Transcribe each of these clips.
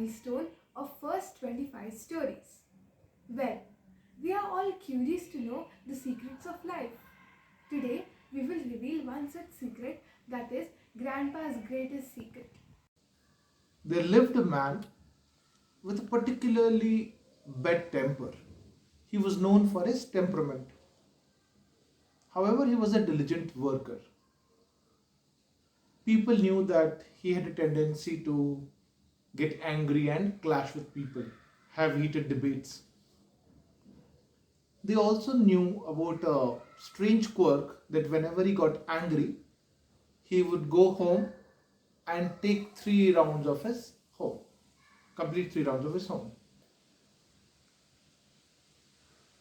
milestone of first 25 stories. Well, we are all curious to know the secrets of life. Today, we will reveal one such secret, that is Grandpa's greatest secret. There lived a man with a particularly bad temper. He was known for his temperament. However, he was a diligent worker. People knew that he had a tendency to get angry and clash with people, have heated debates. They also knew about a strange quirk that whenever he got angry, he would go home and take 3 rounds of his home, complete 3 rounds of his home.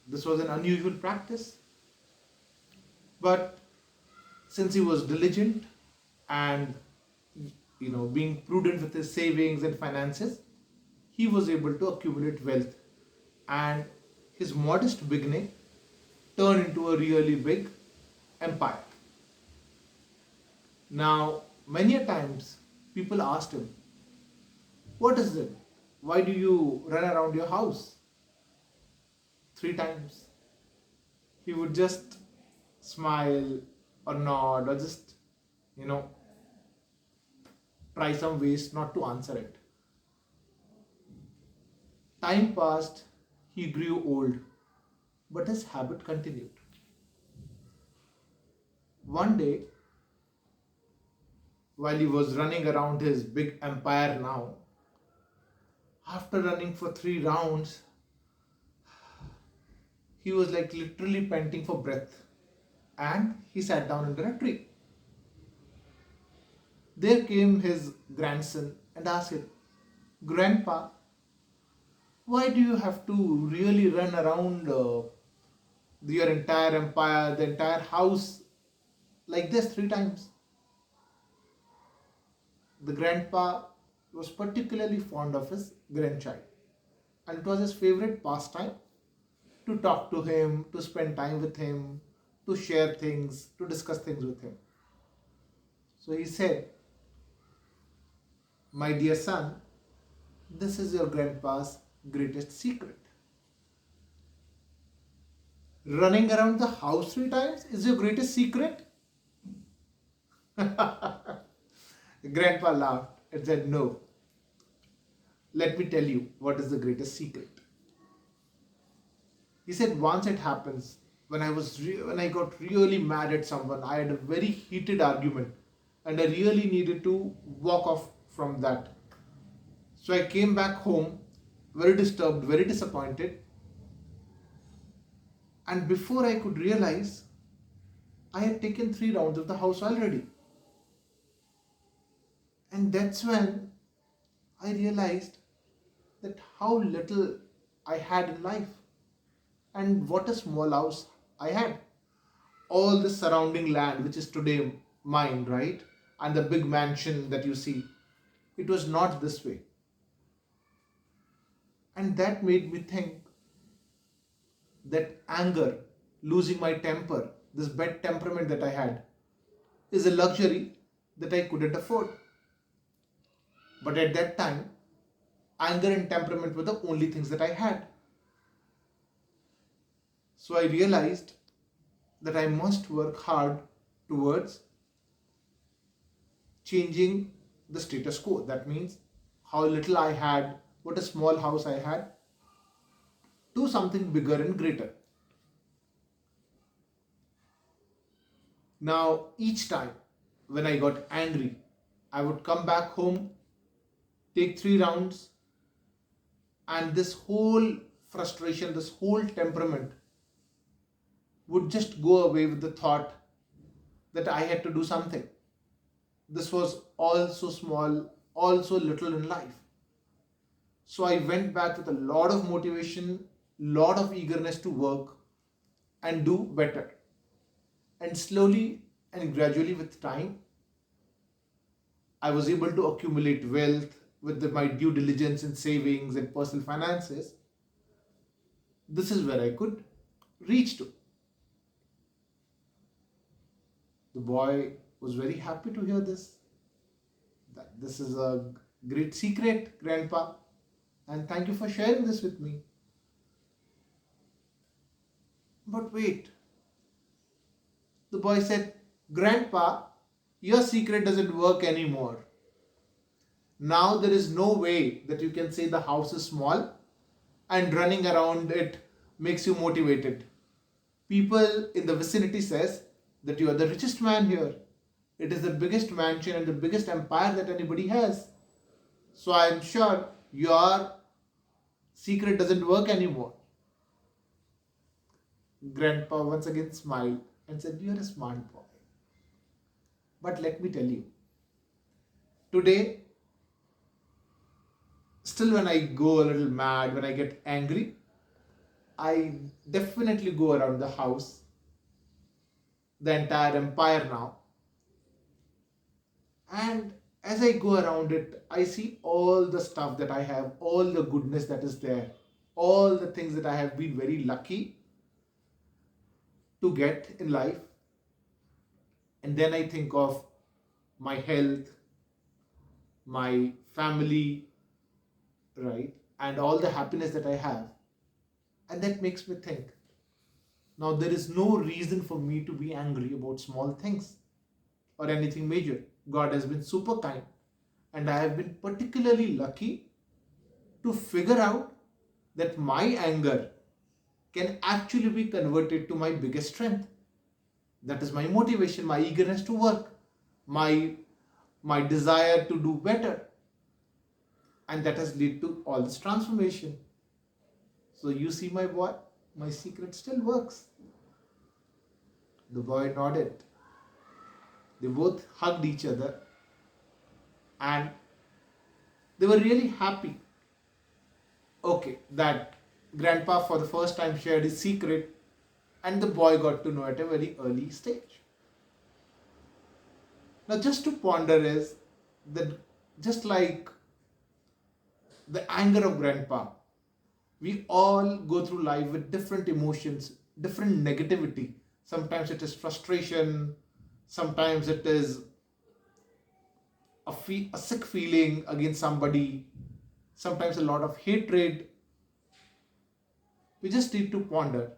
This was an unusual practice, but since he was diligent and being prudent with his savings and finances, he was able to accumulate wealth, and his modest beginning turned into a really big empire. Now, many a times people asked him, "What is it? Why do you run around your house 3 times?" He would just smile or nod or just, you know, try some ways not to answer it. Time passed, he grew old, but his habit continued. One day, while he was running around his big empire now, after running for 3 rounds, he was like literally panting for breath, and he sat down under a tree. There came his grandson and asked him, "Grandpa, why do you have to really run around your entire empire, the entire house like this 3 times?" The grandpa was particularly fond of his grandchild, and it was his favorite pastime to talk to him, to spend time with him, to share things, to discuss things with him. So he said, "My dear son, this is your grandpa's greatest secret. Running around the house 3 times is your greatest secret?" Grandpa laughed and said, "No, let me tell you what is the greatest secret." He said, "Once it happens, when I got really mad at someone, I had a very heated argument, and I really needed to walk off from that. So I came back home very disturbed, very disappointed, and before I could realize, I had taken 3 rounds of the house already. And that's when I realized that how little I had in life, and what a small house I had. All the surrounding land, which is today mine, right? And the big mansion that you see, it was not this way." And that made me think that anger, losing my temper, this bad temperament that I had, is a luxury that I couldn't afford. But at that time, anger and temperament were the only things that I had. So I realized that I must work hard towards changing the status quo. That means how little I had, what a small house I had, to something bigger and greater. Now, each time when I got angry, I would come back home, take 3 rounds, and this whole frustration, this whole temperament would just go away with the thought that I had to do something. This was all so small, all so little in life. So I went back with a lot of motivation, lot of eagerness to work and do better. And slowly and gradually with time, I was able to accumulate wealth with my due diligence in savings and personal finances. This is where I could reach to. The boy was very happy to hear this. That this is a great secret, Grandpa. and thank you for sharing this with me. But wait, the boy said, Grandpa, your secret doesn't work anymore. Now there is no way that you can say the house is small and running around it makes you motivated. People in the vicinity says that you are the richest man here. It is the biggest mansion and the biggest empire that anybody has. So I am sure your secret doesn't work anymore. Grandpa once again smiled and said, you are a smart boy. But let me tell you, today, still when I go a little mad, when I get angry, I definitely go around the house, the entire empire now. And as I go around it, I see all the stuff that I have, all the goodness that is there, all the things that I have been very lucky to get in life. And then I think of my health, my family, right? And all the happiness that I have. And that makes me think. Now, there is no reason for me to be angry about small things or anything major. God has been super kind. And I have been particularly lucky to figure out that my anger can actually be converted to my biggest strength. That is my motivation, my eagerness to work, my desire to do better. And that has led to all this transformation. So you see, my boy, my secret still works. The boy nodded. They both hugged each other and they were really happy. Okay, that grandpa for the first time shared his secret and the boy got to know at a very early stage. Now, just to ponder is that just like the anger of grandpa, we all go through life with different emotions, different negativity. Sometimes it is frustration, sometimes it is a sick feeling against somebody, sometimes a lot of hatred. We just need to ponder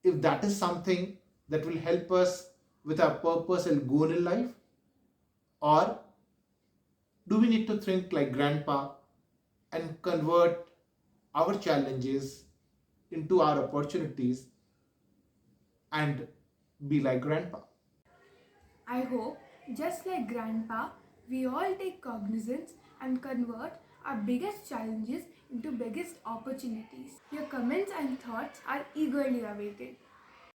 if that is something that will help us with our purpose and goal in life, or do we need to think like grandpa and convert our challenges into our opportunities and be like grandpa? I hope, just like Grandpa, we all take cognizance and convert our biggest challenges into biggest opportunities. Your comments and thoughts are eagerly awaited.